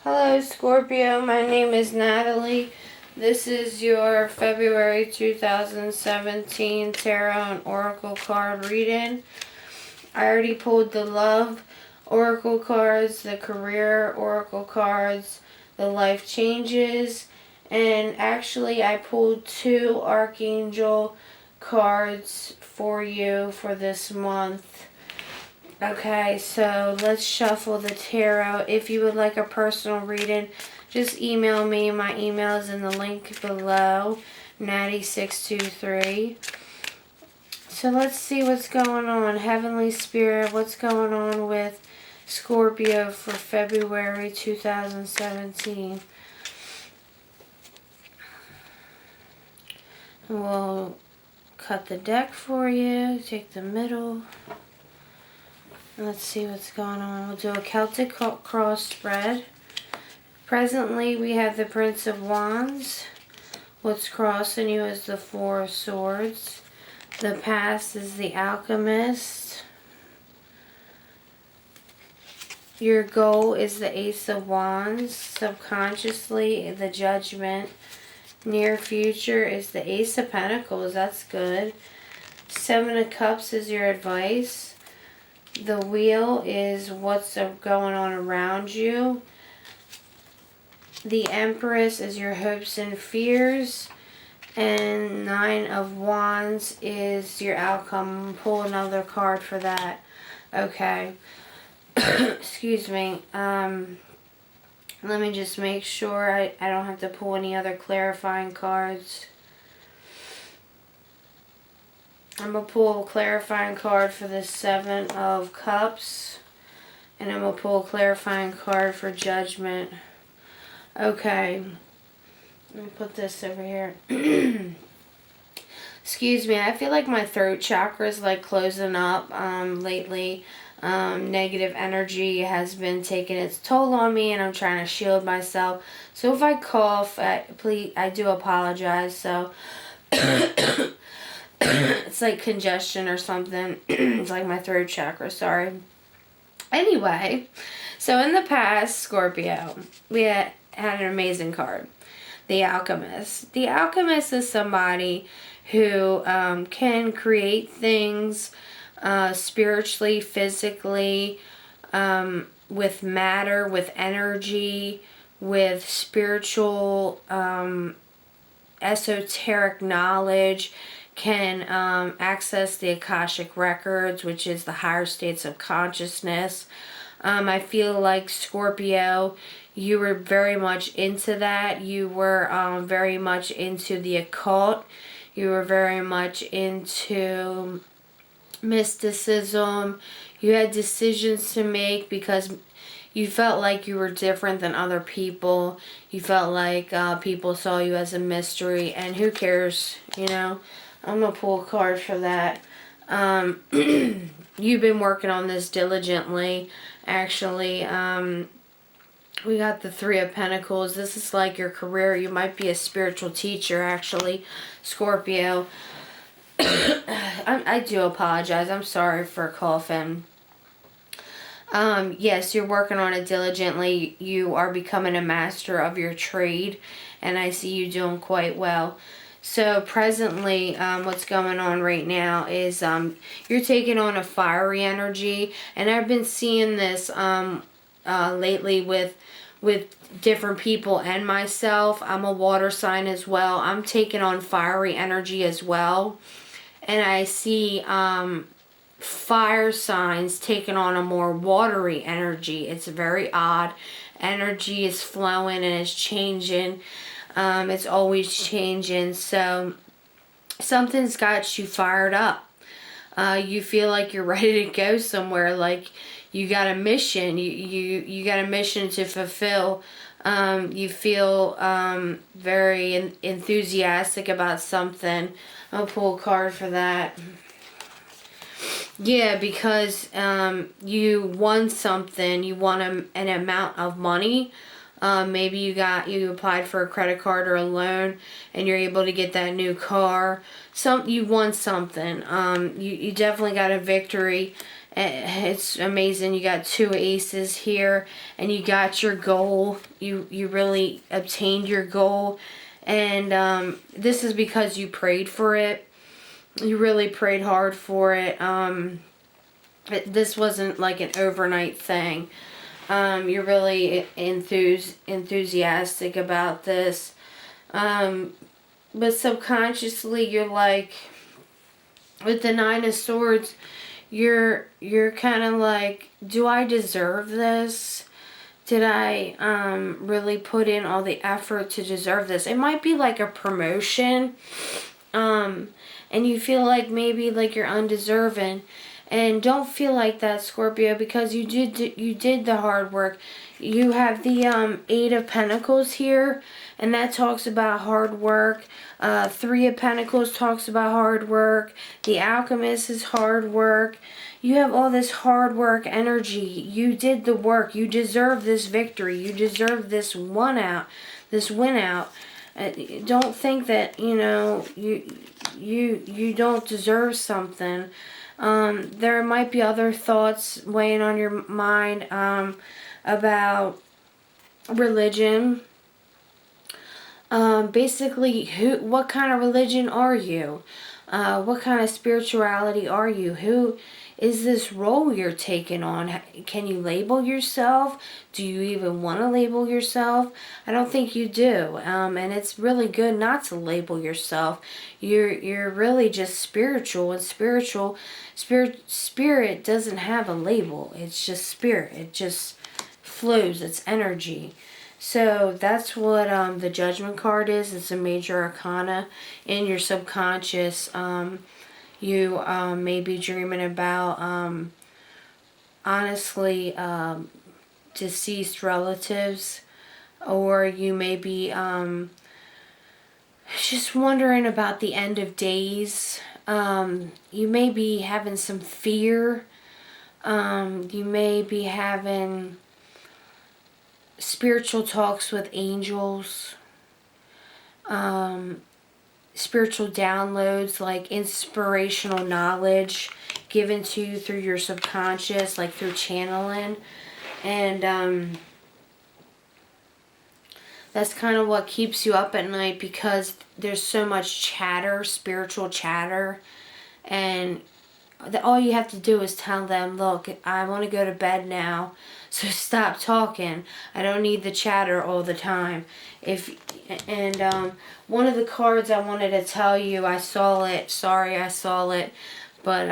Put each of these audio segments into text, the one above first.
Hello Scorpio, my name is Natalie. This is your February 2017 Tarot and Oracle card reading. I already pulled the love Oracle cards, the career Oracle cards, the life changes, and actually I pulled 2 Archangel cards for you for this month. Okay, so let's shuffle the tarot. If you would like a personal reading, just email me. My email is in the link below, Natty623. So let's see what's going on. Heavenly Spirit, what's going on with Scorpio for February 2017? We'll cut the deck for you. Take the middle. Let's see what's going on. We'll do a Celtic cross spread. Presently, we have the Prince of Wands. What's crossing you is the Four of Swords. The past is the Alchemist. Your goal is the Ace of Wands. Subconsciously, the Judgment. Near future is the Ace of Pentacles. That's good. Seven of Cups is your advice. The Wheel is what's going on around you. The Empress is your hopes and fears. And Nine of Wands is your outcome. Pull another card for that. Okay. Excuse me. Let me just make sure I don't have to pull any other clarifying cards. I'm going to pull a clarifying card for the Seven of Cups. And I'm going to pull a clarifying card for Judgment. Okay. Let me put this over here. Excuse me. I feel like my throat chakra is like closing up lately. Negative energy has been taking its toll on me, and I'm trying to shield myself. So if I cough, please, I do apologize. So it's like congestion or something. It's like my throat chakra, sorry. Anyway, so in the past, Scorpio, we had an amazing card. The Alchemist. The Alchemist is somebody who can create things spiritually, physically, with matter, with energy, with spiritual, esoteric knowledge, can access the Akashic Records, which is the higher states of consciousness. I feel like Scorpio, you were very much into that. You were very much into the occult. You were very much into mysticism. You had decisions to make because you felt like you were different than other people. You felt like people saw you as a mystery, and who cares, you know? I'm going to pull a card for that. You've been working on this diligently, actually. We got the Three of Pentacles. This is like your career. You might be a spiritual teacher, actually, Scorpio. I do apologize. I'm sorry for coughing. Yes, you're working on it diligently. You are becoming a master of your trade, and I see you doing quite well. So presently, what's going on right now is you're taking on a fiery energy, and I've been seeing this lately with different people and myself. I'm a water sign as well. I'm taking on fiery energy as well, and I see fire signs taking on a more watery energy. It's very odd. Energy is flowing and it's changing. It's always changing. So something's got you fired up. You feel like you're ready to go somewhere. Like you got a mission. You got a mission to fulfill. You feel very enthusiastic about something. I'll pull a card for that. Yeah, because you won something. You won an amount of money. Maybe you applied for a credit card or a loan, and you're able to get that new car. You won something. You definitely got a victory, It's amazing. You got 2 aces here, and you got your goal. You really obtained your goal, and this is because you prayed for it. You really prayed hard for it. This wasn't like an overnight thing. You're really enthusiastic about this. But subconsciously, you're like, with the 9 of Swords, you're kind of like, do I deserve this? Did I really put in all the effort to deserve this? It might be like a promotion, and you feel like maybe like you're undeserving. And don't feel like that, Scorpio, because you did the hard work. You have the 8 of Pentacles here, and that talks about hard work. 3 of Pentacles talks about hard work. The Alchemist is hard work. You have all this hard work energy. You did the work. You deserve this victory. You deserve this win out. Don't think that, you don't deserve something. There might be other thoughts weighing on your mind about religion. Basically, what kind of religion are you? What kind of spirituality are you? Who is this role you're taking on? Can you label yourself? Do you even want to label yourself? I don't think you do. And it's really good not to label yourself. You're really just spiritual, and spirit doesn't have a label. It's just spirit. It just flows. It's energy. So that's what the Judgment card is. It's a major arcana in your subconscious. You may be dreaming about, honestly, deceased relatives, or you may be just wondering about the end of days. You may be having some fear. You may be having spiritual talks with angels, spiritual downloads, like inspirational knowledge given to you through your subconscious, like through channeling. And that's kind of what keeps you up at night, because there's so much chatter, spiritual chatter, and all you have to do is tell them, look, I want to go to bed now, so stop talking. I don't need the chatter all the time. One of the cards I wanted to tell you, I saw it, but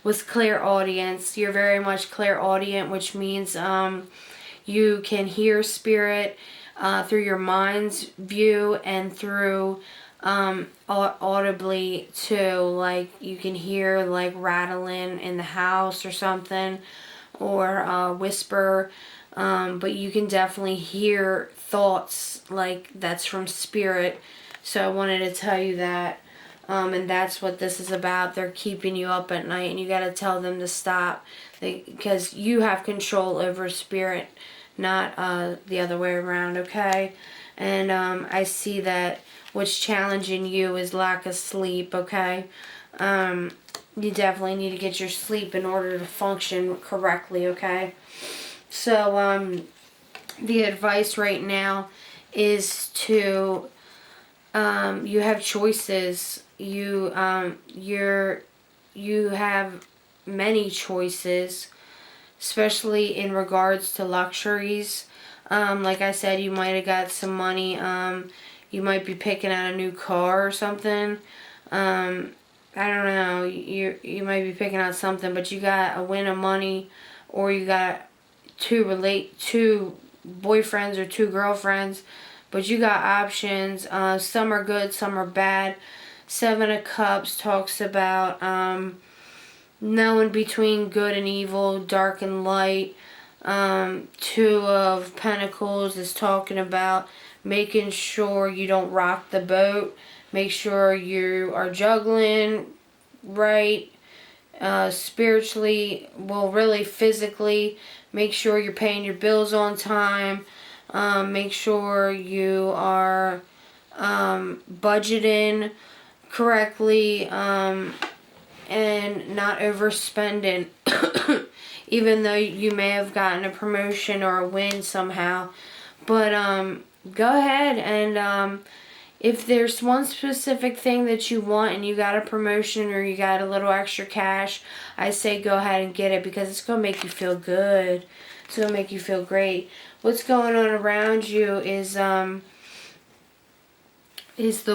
was clairaudience. You're very much clairaudient, which means you can hear spirit through your mind's view and through audibly too. Like you can hear like rattling in the house or something, or whisper, but you can definitely hear thoughts like that's from spirit. So I wanted to tell you that, and that's what this is about. They're keeping you up at night, and you got to tell them to stop, because you have control over spirit, not the other way around, okay? And I see that what's challenging you is lack of sleep, okay? You definitely need to get your sleep in order to function correctly, okay? So, the advice right now is to, you have choices. You have many choices, especially in regards to luxuries. Like I said, you might have got some money. You might be picking out a new car or something. I don't know. You might be picking out something, but you got a win of money, or you got two boyfriends or 2 girlfriends, but you got options. Some are good, some are bad. 7 of Cups talks about knowing between good and evil, dark and light. 2 of Pentacles is talking about making sure you don't rock the boat. Make sure you are juggling right, spiritually, well, really physically. Make sure you're paying your bills on time. Make sure you are budgeting correctly. and not overspending. Even though you may have gotten a promotion or a win somehow. But go ahead and if there's one specific thing that you want and you got a promotion or you got a little extra cash, I say go ahead and get it, because it's going to make you feel good. It's going to make you feel great. What's going on around you is the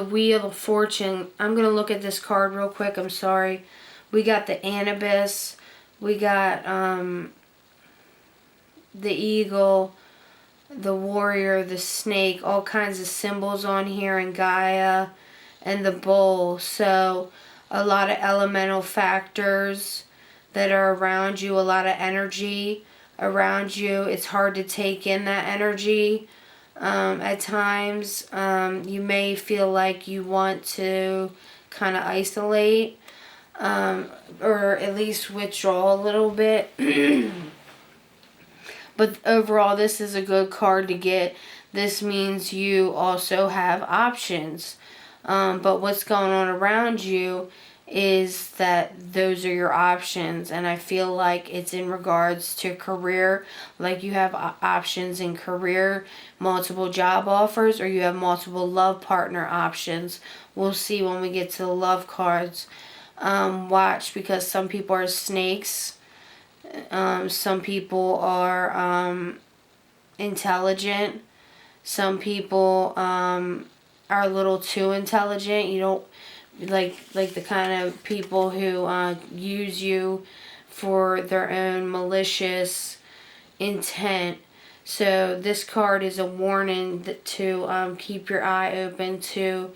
Wheel of Fortune. I'm going to look at this card real quick. I'm sorry. We got the Anubis. We got the Eagle, the Warrior, the Snake, all kinds of symbols on here, and Gaia, and the Bull. So a lot of elemental factors that are around you, a lot of energy around you. It's hard to take in that energy. At times, you may feel like you want to kind of isolate, or at least withdraw a little bit. But overall, this is a good card to get. This means you also have options. But what's going on around you is that those are your options. And I feel like it's in regards to career. Like you have options in career, multiple job offers, or you have multiple love partner options. We'll see when we get to the love cards. Watch, because some people are snakes. Some people are intelligent. Some people are a little too intelligent. You don't like the kind of people who use you for their own malicious intent. So this card is a warning to keep your eye open to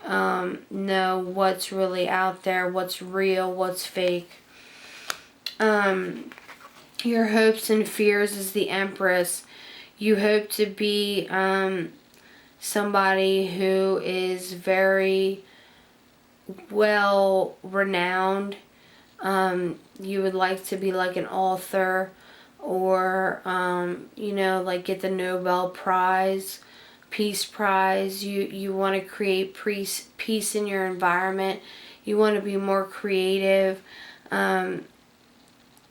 know what's really out there, what's real, what's fake. Your hopes and fears is the Empress. You hope to be somebody who is very well renowned. You would like to be like an author, or like get the Nobel Prize, Peace Prize. You want to create peace in your environment. You want to be more creative.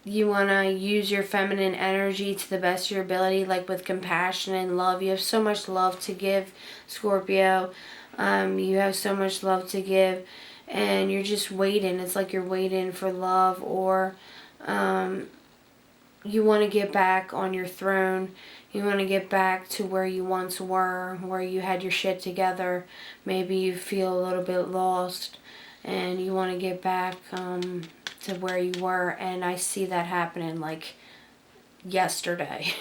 You want to use your feminine energy to the best of your ability, like with compassion and love. You have so much love to give, Scorpio. You have so much love to give, and you're just waiting. It's like you're waiting for love, or you want to get back on your throne. You want to get back to where you once were, where you had your shit together. Maybe you feel a little bit lost, and you want to get back to where you were. And I see that happening like yesterday.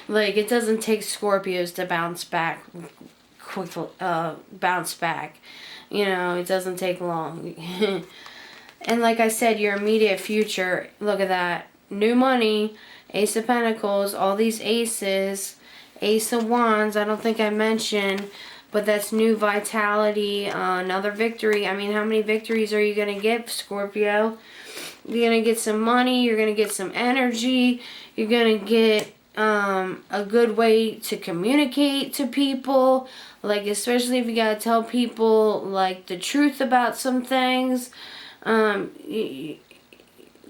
Like, it doesn't take Scorpios to bounce back quickly. It doesn't take long. And like I said, your immediate future, look at that. New money, Ace of Pentacles, all these aces, Ace of Wands, I don't think I mentioned, but that's new vitality, another victory. I mean, how many victories are you going to get, Scorpio? You're going to get some money, you're going to get some energy, you're going to get a good way to communicate to people, like especially if you got to tell people like the truth about some things.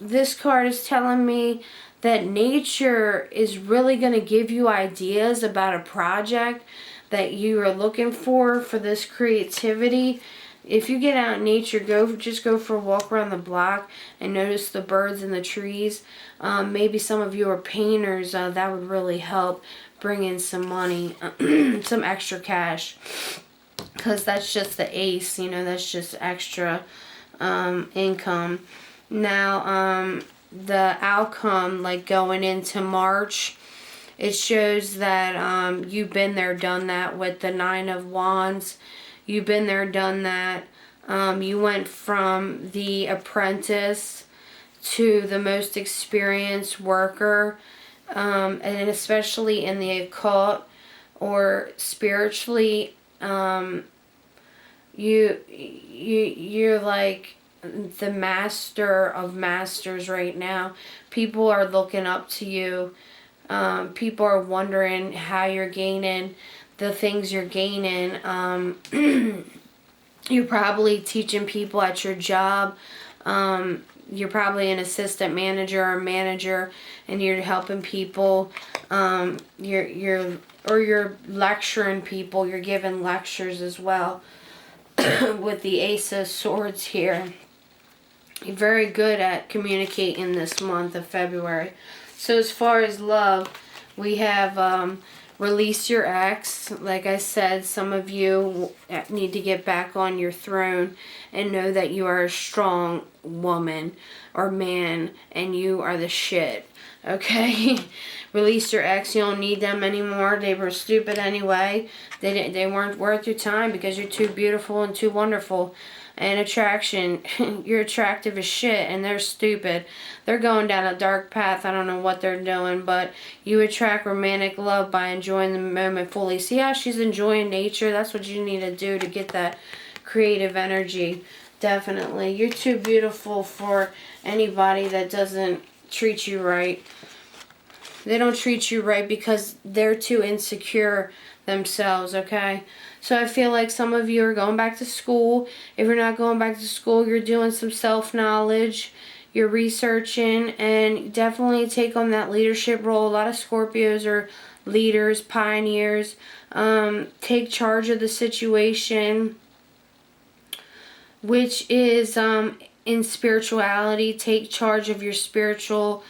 This card is telling me that nature is really going to give you ideas about a project that you are looking for this creativity. If you get out in nature, just go for a walk around the block and notice the birds and the trees. Maybe some of you are painters. That would really help bring in some money, some extra cash. Because that's just the ace, that's just extra income. Now, the outcome, like going into March, it shows that you've been there, done that with the Nine of Wands. You've been there, done that. You went from the apprentice to the most experienced worker, and especially in the occult or spiritually, you're like the master of masters right now. People are looking up to you. People are wondering how you're gaining the things you're gaining. You're probably teaching people at your job You're probably an assistant manager or manager, and you're helping people. You're lecturing people. You're giving lectures as well. With the Ace of Swords here. You're very good at communicating this month of February. So as far as love, we have release your ex. Like I said, some of you need to get back on your throne and know that you are a strong woman or man and you are the shit. Okay? Release your ex. You don't need them anymore. They were stupid anyway. They weren't worth your time because you're too beautiful and too wonderful. And attraction, you're attractive as shit and they're stupid. They're going down a dark path. I don't know what they're doing, but you attract romantic love by enjoying the moment fully. See how she's enjoying nature? That's what you need to do to get that creative energy. Definitely. You're too beautiful for anybody that doesn't treat you right. They don't treat you right because they're too insecure themselves, okay? So I feel like some of you are going back to school. If you're not going back to school, you're doing some self-knowledge. You're researching, and definitely take on that leadership role. A lot of Scorpios are leaders, pioneers. Take charge of the situation, which is in spirituality. Take charge of your spiritual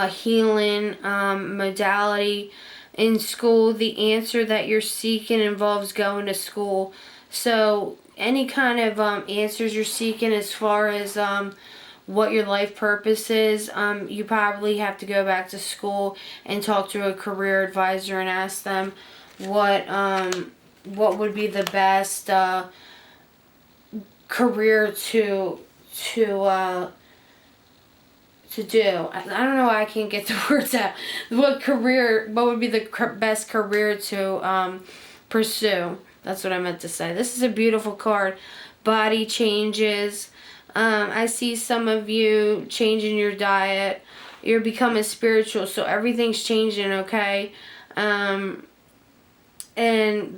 healing modality. In school, the answer that you're seeking involves going to school. So any kind of answers you're seeking as far as what your life purpose is, you probably have to go back to school and talk to a career advisor and ask them what would be the best career to do. I don't know why I can't get the words out. What would be the best career to pursue? That's what I meant to say. This is a beautiful card. Body changes. I see some of you changing your diet. You're becoming spiritual, so everything's changing, okay? And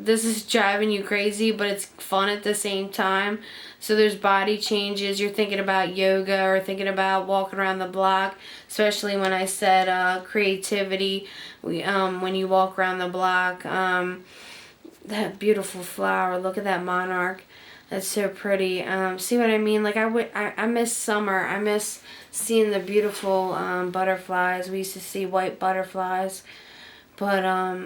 this is driving you crazy, but it's fun at the same time. So there's body changes. You're thinking about yoga or thinking about walking around the block, especially when I said creativity. When you walk around the block, that beautiful flower. Look at that monarch. That's so pretty. See what I mean? Like I miss summer. I miss seeing the beautiful butterflies. We used to see white butterflies. But,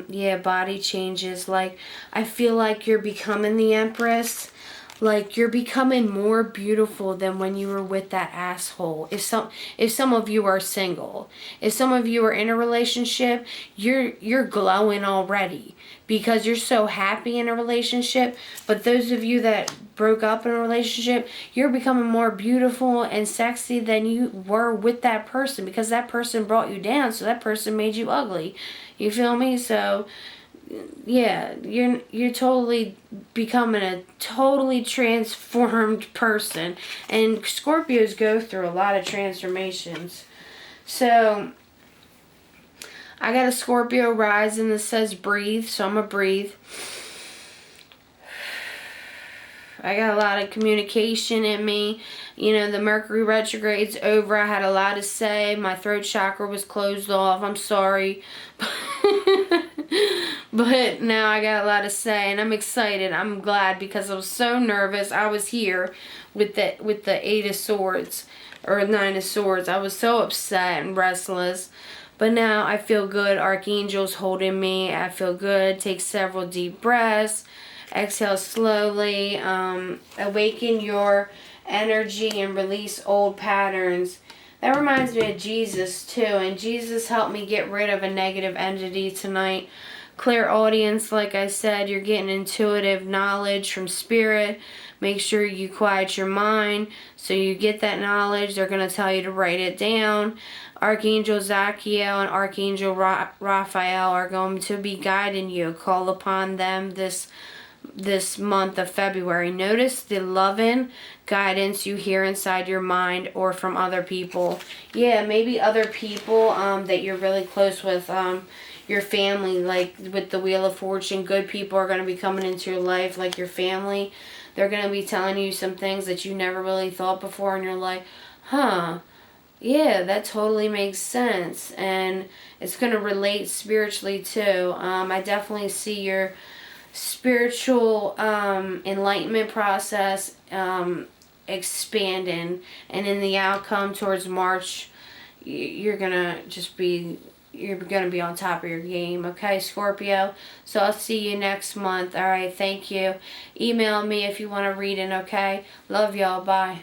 yeah, body changes. Like, I feel like you're becoming the Empress. Like, you're becoming more beautiful than when you were with that asshole. If some of you are single, if some of you are in a relationship, you're glowing already because you're so happy in a relationship. But those of you that broke up in a relationship, you're becoming more beautiful and sexy than you were with that person because that person brought you down, so that person made you ugly. You feel me? So yeah, you're totally becoming a totally transformed person. And Scorpios go through a lot of transformations. So I got a Scorpio rising that says breathe, so I'm going to breathe. I got a lot of communication in me. You know, the Mercury retrograde's over. I had a lot to say. My throat chakra was closed off. I'm sorry. But now I got a lot to say, and I'm excited. I'm glad because I was so nervous. I was here with the Eight of Swords or Nine of Swords. I was so upset and restless. But now I feel good. Archangel's holding me. I feel good. Take several deep breaths. Exhale slowly. Awaken your energy and release old patterns. That reminds me of Jesus too. And Jesus helped me get rid of a negative entity tonight. Clear audience, like I said, you're getting intuitive knowledge from spirit. Make sure you quiet your mind so you get that knowledge. They're going to tell you to write it down. Archangel Zachiel and Archangel Raphael are going to be guiding you. Call upon them this month of February. Notice the loving guidance you hear inside your mind or from other people. Yeah, maybe other people that you're really close with. Your family, like with the Wheel of Fortune. Good people are going to be coming into your life, like your family. They're going to be telling you some things that you never really thought before, and you're like, Huh. Yeah, that totally makes sense. And it's going to relate spiritually too. I definitely see your spiritual enlightenment process expanding. And in the outcome towards March, you're going to just be... You're going to be on top of your game, okay, Scorpio? So I'll see you next month. All right, thank you. Email me if you want to read it, okay? Love y'all. Bye.